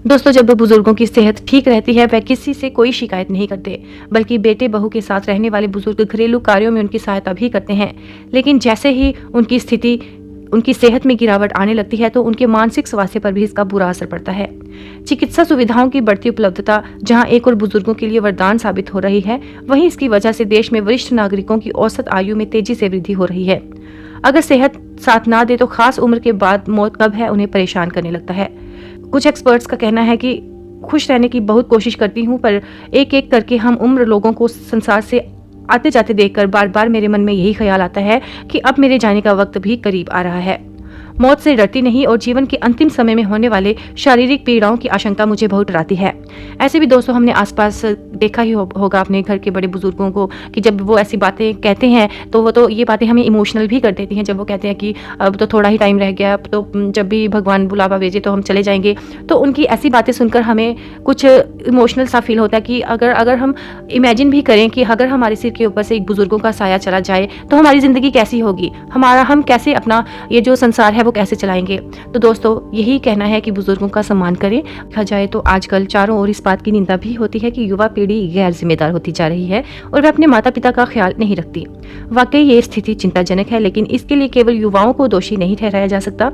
दोस्तों, जब बुजुर्गों की सेहत ठीक रहती है, वह किसी से कोई शिकायत नहीं करते, बल्कि बेटे बहू के साथ रहने वाले बुजुर्ग घरेलू कार्यों में उनकी सहायता भी करते हैं। लेकिन जैसे ही उनकी सेहत में गिरावट आने लगती है, तो उनके मानसिक स्वास्थ्य पर भी इसका बुरा असर पड़ता है। चिकित्सा सुविधाओं की बढ़ती उपलब्धता जहां एक और बुजुर्गों के लिए वरदान साबित हो रही है, वहीं इसकी वजह से देश में वरिष्ठ नागरिकों की औसत आयु में तेजी से वृद्धि हो रही है। अगर सेहत साथ ना दे तो खास उम्र के बाद मौत कब है उन्हें परेशान करने लगता है। कुछ एक्सपर्ट्स का कहना है कि खुश रहने की बहुत कोशिश करती हूँ, पर एक एक करके हम उम्र लोगों को संसार से आते जाते देखकर बार बार मेरे मन में यही ख्याल आता है कि अब मेरे जाने का वक्त भी करीब आ रहा है। मौत से डरती नहीं और जीवन के अंतिम समय में होने वाले शारीरिक पीड़ाओं की आशंका मुझे बहुत डराती है। ऐसे भी दोस्तों हमने आसपास देखा ही होगा अपने घर के बड़े बुजुर्गों को कि जब वो ऐसी बातें कहते हैं तो वो तो ये बातें हमें इमोशनल भी कर देती हैं। जब वो कहते हैं कि अब तो थोड़ा ही टाइम रह गया, अब तो जब भी भगवान बुलावा भेजे तो हम चले जाएंगे, तो उनकी ऐसी बातें सुनकर हमें कुछ इमोशनल सा फील होता है कि अगर हम इमेजिन भी करें कि अगर हमारे सिर के ऊपर से एक बुजुर्गों का साया चला जाए तो हमारी ज़िंदगी कैसी होगी, हम कैसे अपना ये जो संसार है वो कैसे चलाएंगे। तो दोस्तों यही कहना है कि बुजुर्गों का सम्मान करें। देखा जाए तो आजकल चारों ओर इस बात की निंदा भी होती है कि युवा पीढ़ी गैर जिम्मेदार होती जा रही है और वह अपने माता पिता का ख्याल नहीं रखती। वाकई ये स्थिति चिंताजनक है, लेकिन इसके लिए केवल युवाओं को दोषी नहीं ठहराया जा सकता।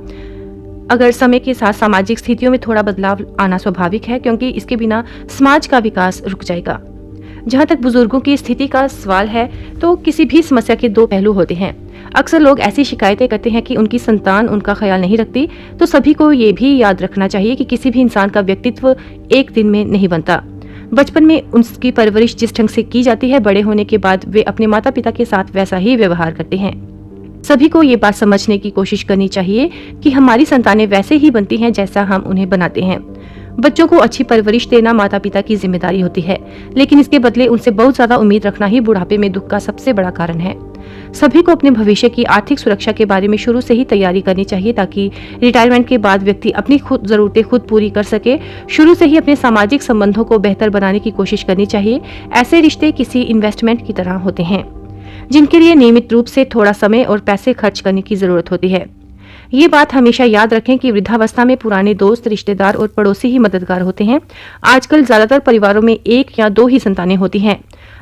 अगर समय के साथ सामाजिक स्थितियों में थोड़ा बदलाव आना स्वाभाविक है, क्योंकि इसके बिना समाज का विकास रुक जाएगा। जहाँ तक बुजुर्गों की स्थिति का सवाल है, तो किसी भी समस्या के दो पहलू होते हैं। अक्सर लोग ऐसी शिकायतें करते हैं कि उनकी संतान उनका ख्याल नहीं रखती, तो सभी को ये भी याद रखना चाहिए कि किसी भी इंसान का व्यक्तित्व एक दिन में नहीं बनता। बचपन में उसकी परवरिश जिस ढंग से की जाती है, बड़े होने के बाद वे अपने माता पिता के साथ वैसा ही व्यवहार करते हैं। सभी को ये बात समझने की कोशिश करनी चाहिए कि हमारी संतानें वैसे ही बनती हैं जैसा हम उन्हें बनाते हैं। बच्चों को अच्छी परवरिश देना माता पिता की जिम्मेदारी होती है, लेकिन इसके बदले उनसे बहुत ज्यादा उम्मीद रखना ही बुढ़ापे में दुख का सबसे बड़ा कारण है। सभी को अपने भविष्य की आर्थिक सुरक्षा के बारे में शुरू से ही तैयारी करनी चाहिए, ताकि रिटायरमेंट के बाद व्यक्ति अपनी खुद जरूरतें खुद पूरी कर सके। शुरू से ही अपने सामाजिक संबंधों को बेहतर बनाने की कोशिश करनी चाहिए। ऐसे रिश्ते किसी इन्वेस्टमेंट की तरह होते हैं, जिनके लिए नियमित रूप से थोड़ा समय और पैसे खर्च करने की जरूरत होती है। ये बात हमेशा याद रखें कि वृद्धावस्था में पुराने दोस्त, रिश्तेदार और पड़ोसी ही मददगार होते हैं। आजकल ज्यादातर परिवारों में एक या दो ही संतानें होती हैं।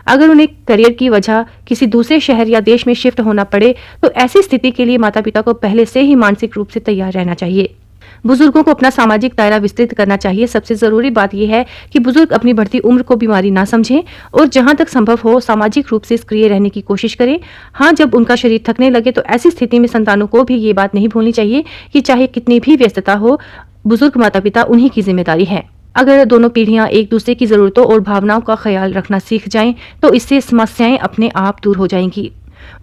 अगर उन्हें करियर की वजह किसी दूसरे शहर या देश में शिफ्ट होना पड़े, तो ऐसी स्थिति के लिए माता पिता को पहले से ही मानसिक रूप से तैयार रहना चाहिए। बुजुर्गों को अपना सामाजिक दायरा विस्तृत करना चाहिए। सबसे जरूरी बात यह है कि बुजुर्ग अपनी बढ़ती उम्र को बीमारी ना समझें और जहां तक संभव हो सामाजिक रूप से सक्रिय रहने की कोशिश करें। हाँ, जब उनका शरीर थकने लगे तो ऐसी स्थिति में संतानों को भी ये बात नहीं भूलनी चाहिए कि चाहे कितनी भी व्यस्तता हो, बुजुर्ग माता पिता उन्हीं की जिम्मेदारी है। अगर दोनों पीढ़ियां एक दूसरे की जरूरतों और भावनाओं का ख्याल रखना सीख जाएं, तो इससे समस्याएं अपने आप दूर हो जाएंगी।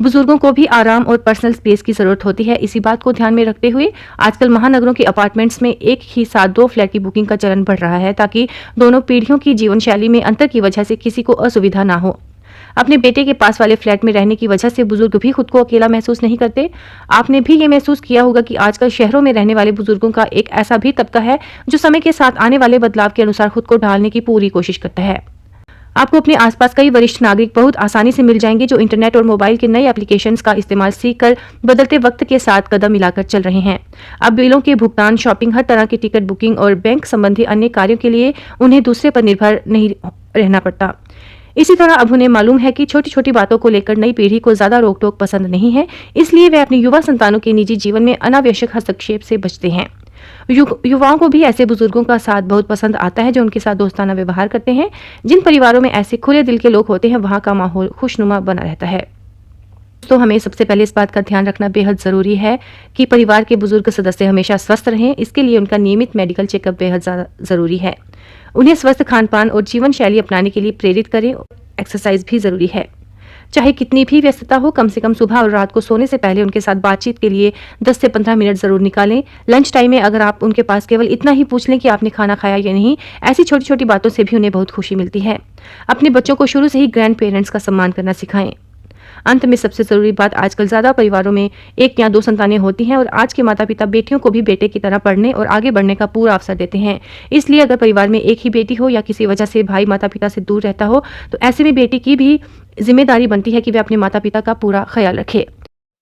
बुजुर्गों को भी आराम और पर्सनल स्पेस की जरूरत होती है। इसी बात को ध्यान में रखते हुए आजकल महानगरों के अपार्टमेंट्स में एक ही साथ 2 फ्लैट की बुकिंग का चलन बढ़ रहा है, ताकि दोनों पीढ़ियों की जीवन शैली में अंतर की वजह से किसी को असुविधा ना हो। अपने बेटे के पास वाले फ्लैट में रहने की वजह से बुजुर्ग भी खुद को अकेला महसूस नहीं करते। आपने भी ये महसूस किया होगा कि आजकल शहरों में रहने वाले बुजुर्गों का एक ऐसा भी तबका है जो समय के साथ आने वाले बदलाव के अनुसार खुद को ढालने की पूरी कोशिश करता है। आपको अपने आसपास कई वरिष्ठ नागरिक बहुत आसानी से मिल जाएंगे जो इंटरनेट और मोबाइल के नए एप्लीकेशंस का इस्तेमाल सीखकर बदलते वक्त के साथ कदम मिलाकर चल रहे हैं। अब बिलों के भुगतान, शॉपिंग, हर तरह की टिकट बुकिंग और बैंक संबंधी अन्य कार्यों के लिए उन्हें दूसरे पर निर्भर नहीं रहना पड़ता। इसी तरह अब उन्हें मालूम है कि छोटी छोटी बातों को लेकर नई पीढ़ी को ज्यादा रोक टोक पसंद नहीं है, इसलिए वे अपनी युवा संतानों के निजी जीवन में अनावश्यक हस्तक्षेप से बचते हैं। युवाओं को भी ऐसे बुजुर्गों का साथ बहुत पसंद आता है जो उनके साथ दोस्ताना व्यवहार करते हैं। जिन परिवारों में ऐसे खुले दिल के लोग होते हैं, वहां का माहौल खुशनुमा बना रहता है। तो हमें सबसे पहले इस बात का ध्यान रखना बेहद जरूरी है कि परिवार के बुजुर्ग सदस्य हमेशा स्वस्थ रहें। इसके लिए उनका नियमित मेडिकल चेकअप बेहद ज्यादा जरूरी है। उन्हें स्वस्थ खान पान और जीवन शैली अपनाने के लिए प्रेरित करें। एक्सरसाइज भी जरूरी है। चाहे कितनी भी व्यस्तता हो, कम से कम सुबह और रात को सोने से पहले उनके साथ बातचीत के लिए 10 से 15 मिनट जरूर निकालें। लंच टाइम में अगर आप उनके पास केवल इतना ही पूछ लें कि आपने खाना खाया या नहीं, ऐसी छोटी छोटी बातों से भी उन्हें बहुत खुशी मिलती है। अपने बच्चों को शुरू से ही ग्रैंड पेरेंट्स का सम्मान करना सिखाएं। अंत में सबसे जरूरी बात, आजकल ज्यादा परिवारों में 1 या 2 संतानें होती हैं और आज के माता पिता बेटियों को भी बेटे की तरह पढ़ने और आगे बढ़ने का पूरा अवसर देते हैं। इसलिए अगर परिवार में एक ही बेटी हो या किसी वजह से भाई माता पिता से दूर रहता हो, तो ऐसे में बेटी की भी जिम्मेदारी बनती है कि वे अपने माता पिता का पूरा ख्याल रखे।